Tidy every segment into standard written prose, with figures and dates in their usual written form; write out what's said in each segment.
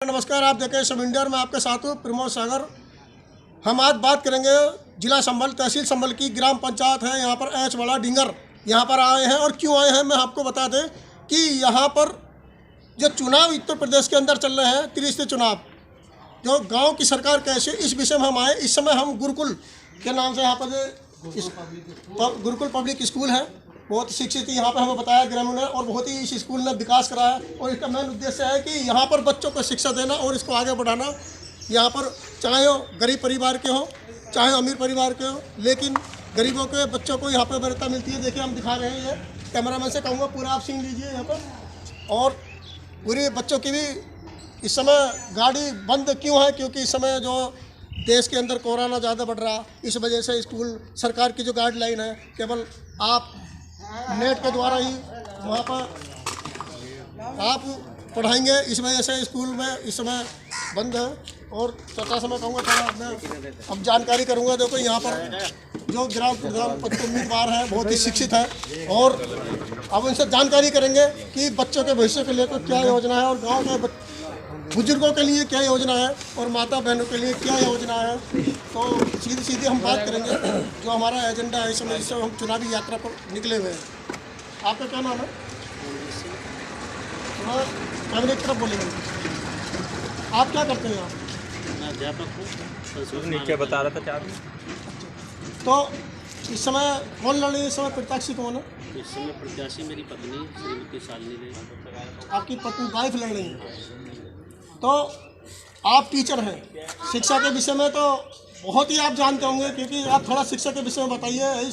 नमस्कार, आप देखें सब इंडिया में आपके साथ हूँ प्रमोद सागर। हम आज बात करेंगे जिला संभल, तहसील संभल की ग्राम पंचायत है यहाँ पर एच वाला डिंगर यहाँ पर आए हैं। और क्यों आए हैं मैं आपको बता दें कि यहाँ पर जो चुनाव उत्तर प्रदेश के अंदर चल रहे हैं, त्रिस्तरीय चुनाव, जो गांव की सरकार कैसे, इस विषय में हम आए। इस समय हम गुरुकुल के नाम से यहाँ पर गुरुकुल पब्लिक स्कूल है, बहुत शिक्षित यहाँ पर हमें बताया ग्रामीण ने, और बहुत ही इस स्कूल ने विकास कराया। और इसका मेन उद्देश्य है कि यहाँ पर बच्चों को शिक्षा देना और इसको आगे बढ़ाना। यहाँ पर चाहे वो गरीब परिवार के हो चाहे अमीर परिवार के हो, लेकिन गरीबों के बच्चों को यहाँ पर वरीयता मिलती है। देखिए हम दिखा रहे हैं, ये कैमरामैन से कहूँगा पूरा आप सीन लीजिए यहाँ पर। और पूरे बच्चों की भी इस समय गाड़ी बंद क्यों है, क्योंकि इस समय जो देश के अंदर कोरोना ज़्यादा बढ़ रहा, इस वजह से स्कूल सरकार की जो गाइडलाइन है केवल आप नेट के द्वारा ही वहाँ पर आप पढ़ाएंगे, इस वजह से स्कूल में इस समय बंद है। और चौथा समय कहूँगा थोड़ा मैं अब जानकारी करूँगा। देखो यहाँ पर जो ग्राम उम्मीदवार हैं बहुत ही शिक्षित है, और अब उनसे जानकारी करेंगे कि बच्चों के भविष्य के लिए तो क्या योजना है, और गाँव के बुजुर्गों के लिए क्या योजना है, और माता बहनों के लिए क्या योजना है। तो सीधी हम बात करेंगे जो हमारा एजेंडा है इस समय, जिससे हम चुनावी यात्रा पर निकले हुए हैं। आपका क्या नाम है? कैमरे की तरफ बोलेंगे। आप क्या करते हैं? आप मैं अध्यापक हूँ, नीचे बता रहा था। चार तो इस समय कौन लड़ रही है? इस समय प्रत्याशी कौन है? इस समय प्रत्याशी मेरी पत्नी श्रीमती शालिनी देवी। आपकी पत्नी वाइफ लड़ रही है। तो आप टीचर हैं, शिक्षा के विषय में तो बहुत ही आप जानते होंगे, क्योंकि आप थोड़ा शिक्षा के विषय में बताइए।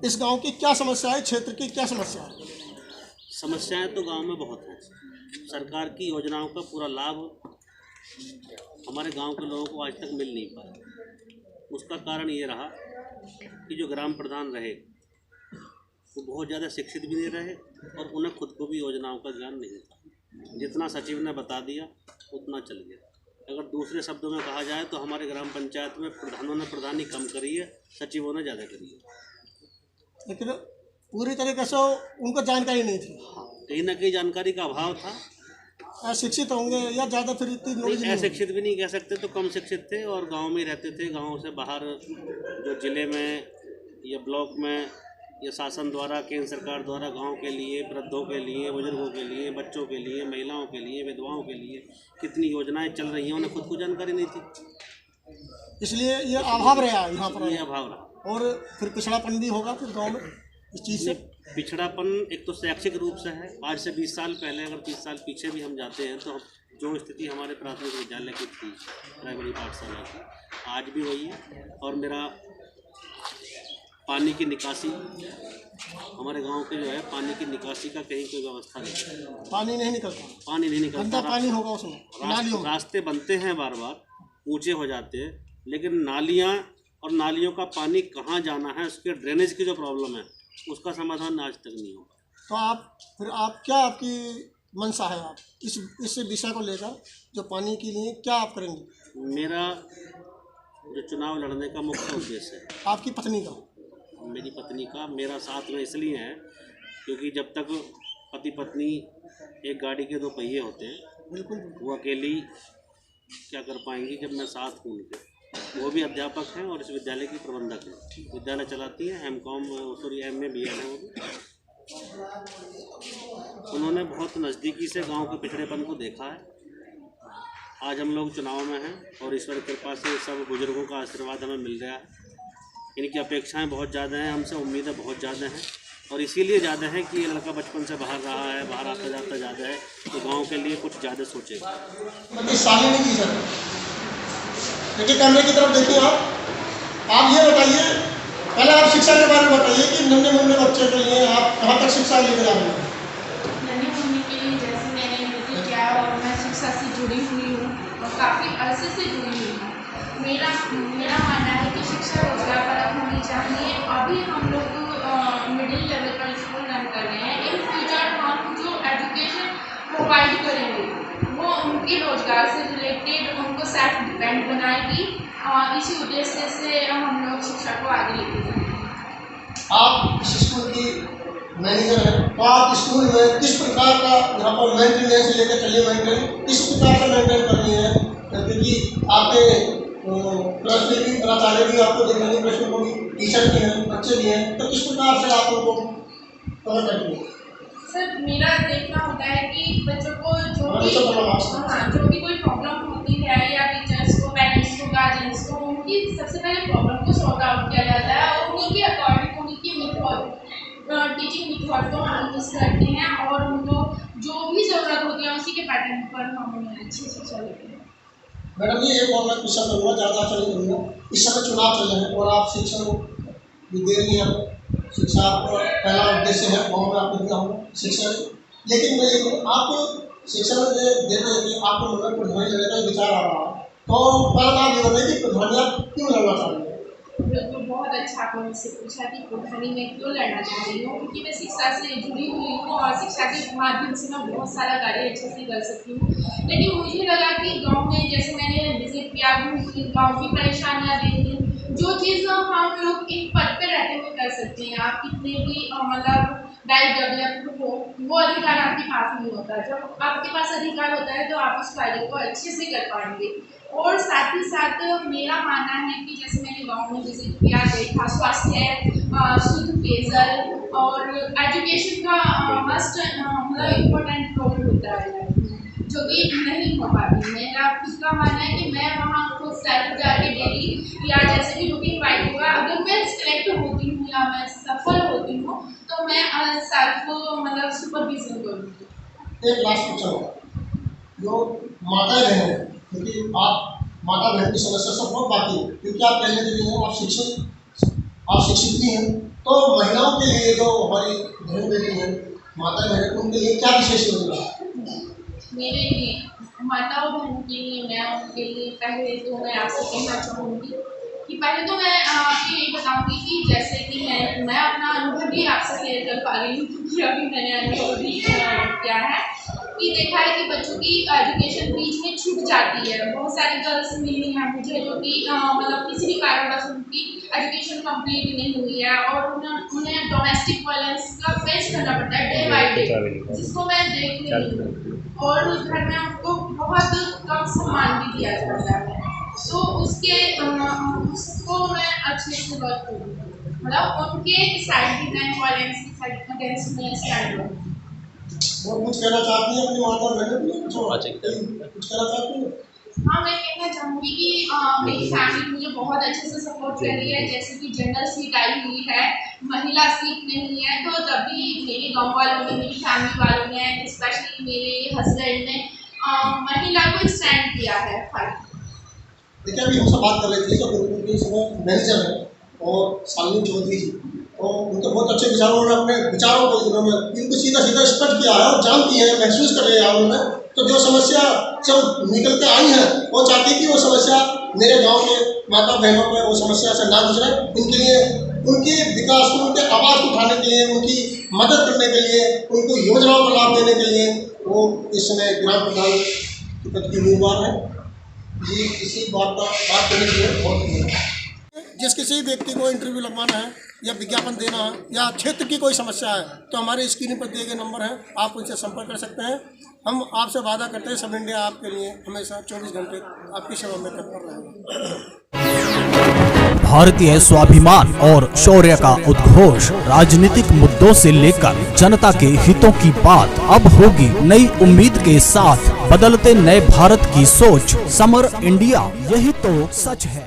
इस गांव की क्या समस्या है, क्षेत्र की क्या समस्या है? समस्याएं तो गांव में बहुत हैं। सरकार की योजनाओं का पूरा लाभ हमारे गांव के लोगों को आज तक मिल नहीं पाया। उसका कारण ये रहा कि जो ग्राम प्रधान रहे वो बहुत ज़्यादा शिक्षित भी नहीं रहे, और उन्हें खुद को भी योजनाओं का ज्ञान नहीं था। जितना सचिव ने बता दिया उतना चल गया। अगर दूसरे शब्दों में कहा जाए तो हमारे ग्राम पंचायत में प्रधानों ने प्रधानी कम करी है, सचिवों ने ज़्यादा करी है। लेकिन पूरी तरीके से उनको जानकारी नहीं थी। हाँ, कहीं ना कहीं जानकारी का अभाव था। अशिक्षित होंगे या ज़्यादा फिर इतनी नॉलेज नहीं? अशिक्षित भी नहीं कह सकते, तो कम शिक्षित थे और गांव में ही रहते थे। गांव से बाहर जो जिले में या ब्लॉक में या शासन द्वारा, केंद्र सरकार द्वारा गांव के लिए, वृद्धों के लिए, बुजुर्गों के लिए, बच्चों के लिए, महिलाओं के लिए, विधवाओं के लिए कितनी योजनाएं चल रही हैं, उन्हें खुद को जानकारी नहीं थी। इसलिए ये अभाव रहा यहाँ पर, ये अभाव रहा। और फिर पिछड़ापन भी होगा फिर गाँव में इस चीज़ से। पिछड़ापन एक तो शैक्षिक रूप से है। आज से 20 साल पहले, अगर 30 साल पीछे भी हम जाते हैं, तो जो स्थिति हमारे प्राथमिक विद्यालय की थी, प्राइमरी पाठशाला की, आज भी वही है। और मेरा पानी की निकासी, हमारे गांव के जो है पानी की निकासी का कहीं कोई व्यवस्था नहीं। पानी नहीं निकलता, पानी नहीं निकलता। पानी होगा उसमें, नालियों रास्ते बनते हैं, बार बार ऊंचे हो जाते हैं, लेकिन नालियां और नालियों का पानी कहाँ जाना है, उसके ड्रेनेज की जो प्रॉब्लम है, उसका समाधान आज तक नहीं होगा। तो आप क्या, आपकी मंशा है, आप इस विषय को लेकर जो पानी के लिए क्या आप करेंगे? मेरा जो चुनाव लड़ने का मुख्य उद्देश्य है, आपकी पत्नी का, मेरी पत्नी का मेरा साथ में इसलिए है क्योंकि जब तक पति पत्नी एक गाड़ी के दो पहिए होते हैं, बिल्कुल वो अकेली क्या कर पाएंगी जब मैं साथ हूँ उनके। वो भी अध्यापक हैं और इस विद्यालय की प्रबंधक हैं, विद्यालय चलाती हैं। MA BA है वो भी। उन्होंने बहुत नज़दीकी से गांव के पिछड़ेपन को देखा है। आज हम लोग चुनाव में हैं और ईश्वर की कृपा से सब बुजुर्गों का आशीर्वाद हमें मिल रहा है। इनकी अपेक्षाएं बहुत ज़्यादा हैं, हमसे उम्मीदें बहुत ज़्यादा हैं, और इसीलिए ज़्यादा है कि ये लड़का बचपन से बाहर रहा है, बाहर आता जाता ज़्यादा है, तो गांव के लिए कुछ ज़्यादा सोचेगा। देखिए कैमरे की तरफ देखिए। आप ये बताइए, पहले आप शिक्षा के बारे में बताइए कि नन्हे मुन्ने बच्चे के लिए आप कहाँ तक शिक्षा लेकर जा रहे हैं? नन्हे मुन्ने के लिए जैसे मैंने नृत्य किया और मैं शिक्षा से जुड़ी हुई हूँ और काफ़ी अरसे से जुड़ी हुई हूँ। मेरा मानना है कि शिक्षा रोजगार परक होनी चाहिए। अभी हम लोग मिडिल लेवल पर स्कूल रन कर रहे हैं। इन फ्यूचर हम जो एजुकेशन प्रोवाइड करेंगे वो उनके रोजगार से रिलेटेड, उनको सेल्फ डिपेंड बनाएगी। इसी उद्देश्य से हम लोग शिक्षा को आगे लेके जाएंगे। आप इस स्कूल की मैनेजर है, तो आप स्कूल में किस प्रकार का यहाँ पर मेंटेनेंस लेकर चलिए, किस प्रकार से मेंटेन कर रही क्योंकि आपके प्रश्न भी प्राचार्य भी आपको देखेंगे, प्रश्न को भी टीचर भी हैं, बच्चे भी हैं, तो किस प्रकार से आप लोगों को कवर करते हैं? सर मेरा देखना होता है कि बच्चों को जो भी कोई प्रॉब्लम होती है या टीचर्स को, पेरेंट्स को, गार्जियंस को, उनकी सबसे पहले प्रॉब्लम को सॉर्ट आउट किया जाता है और उन्हीं के अकॉर्डिंग उन्हीं की मेथड टीचिंग मेथड को हम यूज़ करते हैं और उनको जो भी ज़रूरत होती है उसी के पैटर्न पर हम उन्हें अच्छी शिक्षा देते हैं। मैडम जी एक और मैं क्वेश्चन करूँगा, ज़्यादा चल करूँगा। इस समय चुनाव चल रहे हैं और आप शिक्षा भी दे रही हैं, शिक्षा आपका पहला उद्देश्य है, गाँव में आपने दिया होगा शिक्षा। लेकिन मैं ये कहूँ आप शिक्षा में दे रहे हैं कि आपको मतलब प्रधानी लेने का विचार आ रहा है, तो पहला बात ये बताइए कि प्रधानी आप क्यों लड़ना चाह रहे हैं? बिल्कुल, बहुत अच्छा आपने मुझसे पूछा कि प्रधानी में क्यों लड़ना चाह रही हूँ, क्योंकि मैं शिक्षा से जुड़ी हुई हूँ और शिक्षा के माध्यम से मैं बहुत सारा कार्य अच्छे से कर सकती हूँ। लेकिन मुझे लगा कि गांव में जैसे मैंने विजिट किया, गांव की परेशानियाँ देखी, जो चीज़ हम लोग एक पद पे रहते हुए कर सकते हैं, आप कितने भी मतलब वेल डेवलप्ड हो, वो अधिकार आपके पास नहीं होता। जब आपके पास अधिकार होता है तो आप उस कार्य को अच्छे से कर पाएंगे। और साथ ही साथ मेरा मानना है कि जैसे मैंने गांव में विजिट किया, देखा स्वास्थ्य, शुद्ध पेयजल और एजुकेशन का मस्ट मतलब इम्पोर्टेंट रोल होता है जो कि नहीं हो पाती। मेरा खुद का मानना है कि मैं वहाँ खुद सेल्फ जाके डेली या जैसे भी रूटीन वाइज होगा, अगर मैं सिलेक्ट होती हूँ या मैं सफल होती हूँ तो मैं सेल्फ मतलब सुपरविजन करूँगी। एक लास्ट क्वेश्चन होगा, जो माता बहन है, क्योंकि आप माता बहन की समस्या से बहुत बाकी है, क्योंकि आप पहले दिन हैं, आप शिक्षित भी हैं, तो महिलाओं के लिए जो हमारी बहन बेटी हैं, माता बहन, उनके लिए क्या विशेष योजना है? मेरे लिए माता और बहन के लिए मैं उनके लिए पहले तो मैं आपसे कहना चाहूँगी कि पहले तो मैं आपको यही बताऊँगी कि जैसे कि मैं अपना अनुभव भी आपसे शेयर कर पा रही हूँ, क्योंकि अभी मैंने अनुभव भी किया है कि देखा है कि बच्चों की एजुकेशन बीच में छूट जाती है। बहुत सारी गर्ल्स मिली हैं मुझे जो कि मतलब किसी भी कारणवश उनकी एजुकेशन कंप्लीट नहीं हुई है और उन्हें डोमेस्टिक वायलेंस का फेस करना पड़ता है डे बाई डे, जिसको मैं देख रही हूँ और उस घर में उनको बहुत कम सम्मान भी दिया जाता है। तो उसको मैं अच्छे से वर्क करूँगी, मतलब उनके साइड भी मैं वायलेंस की साइड अगेंस्ट में स्टैंड करूँगी। और कुछ कहना चाहती हैं अपनी माता बहन के लिए? कुछ कहना चाहती हैं? हाँ, मैं कहना चाहूँगी कि मेरी फैमिली मुझे बहुत अच्छे से सपोर्ट कर रही है। जैसे कि जनरल सीट आई हुई है, महिला सीट नहीं है, तो जब भी मेरे गांव वालों ने, मेरी फैमिली वालों ने, स्पेशली मेरे हस्बैंड ने महिला को स्टैंड किया है फाइट। देखिए अभी हमसे बात कर रहे थे तो उनके समय मैनेजर है और शालिनी चौधरी जी, तो उनके बहुत अच्छे विचारों, उन्होंने अपने विचारों को इनको सीधा सीधा स्पष्ट किया है और जानती है, महसूस कर रहे हैं उन्होंने। तो जो समस्या जब निकल के आई है वो चाहती है कि वो समस्या मेरे गांव के माता बहनों में वो समस्या से ना गुजरे, इनके लिए उनके विकास को, उनके आवाज़ को उठाने के लिए, उनकी मदद करने के लिए, उनको योजनाओं का लाभ देने के लिए वो इस समय ग्राम प्रधान के पद की उम्मीदवार है जी। इसी बात करने के लिए बहुत धन्यवाद। जिस किसी व्यक्ति को इंटरव्यू लगवाना है या विज्ञापन देना है या क्षेत्र की कोई समस्या है तो हमारे स्क्रीन पर दिए गए नंबर हैं, आप उनसे संपर्क कर सकते हैं। हम आपसे वादा करते हैं सब इंडिया आपके लिए हमेशा 24 घंटे आपकी सेवा में तत्पर रहेगा। भारतीय स्वाभिमान और शौर्य का उद्घोष, राजनीतिक मुद्दों से लेकर जनता के हितों की बात अब होगी नई उम्मीद के साथ। बदलते नए भारत की सोच, समर इंडिया, यही तो सच है।